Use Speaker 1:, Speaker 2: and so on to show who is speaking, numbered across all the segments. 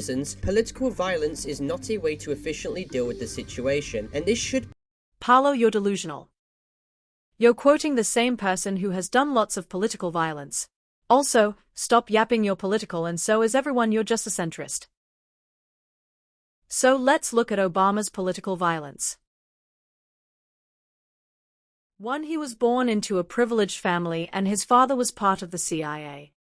Speaker 1: citizens, political violence is not a way to efficiently deal with the situation, and this should...
Speaker 2: Parlo, you're delusional. You're quoting the same person who has done lots of political violence. Also, stop yapping, you're political, and so is everyone, you're just a centrist. So let's look at Obama's political violence. 1. He was born into a privileged family and his father was part of the CIA.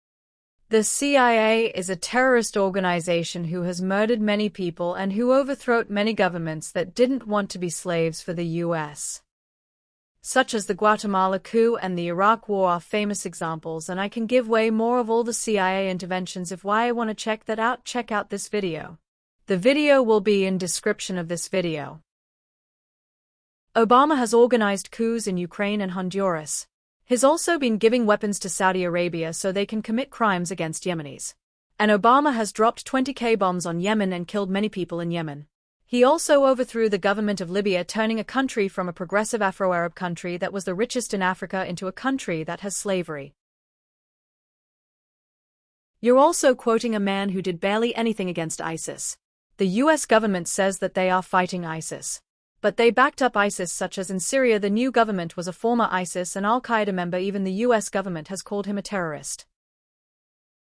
Speaker 2: The CIA is a terrorist organization who has murdered many people and who overthrew many governments that didn't want to be slaves for the US. Such as the Guatemala coup and the Iraq War are famous examples, and I can give way more of all the CIA interventions. If why I want to check that out, check out this video. The video will be in description of this video. Obama has organized coups in Ukraine and Honduras. He's also been giving weapons to Saudi Arabia so they can commit crimes against Yemenis. And Obama has dropped 20,000 bombs on Yemen and killed many people in Yemen. He also overthrew the government of Libya, turning a country from a progressive Afro-Arab country that was the richest in Africa into a country that has slavery. You're also quoting a man who did barely anything against ISIS. The US government says that they are fighting ISIS. But they backed up ISIS, such as in Syria. The new government was a former ISIS and Al-Qaeda member. Even the US government has called him a terrorist.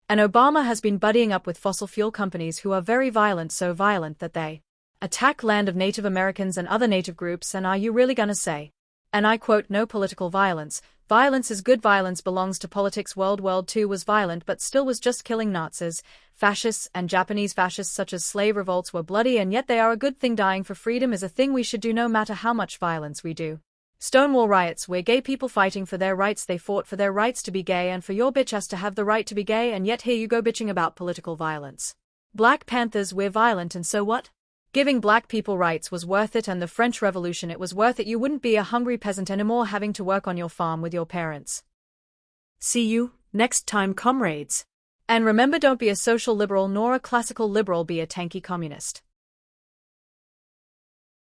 Speaker 2: And Obama has been buddying up with fossil fuel companies who are very violent, so violent that they attack land of Native Americans and other Native groups. And are you really gonna say, and I quote, no political violence? Violence is good. Violence belongs to politics. World War II was violent but still was just killing Nazis. Fascists and Japanese fascists such as slave revolts were bloody, and yet they are a good thing. Dying for freedom is a thing we should do no matter how much violence we do. Stonewall riots were gay people fighting for their rights. They fought for their rights to be gay and for your bitch ass to have the right to be gay, and yet here you go bitching about political violence. Black Panthers, we're violent, and so what? Giving black people rights was worth it, and the French Revolution, it was worth it. You wouldn't be a hungry peasant anymore having to work on your farm with your parents. See you next time, comrades. And remember, don't be a social liberal nor a classical liberal, be a tanky communist.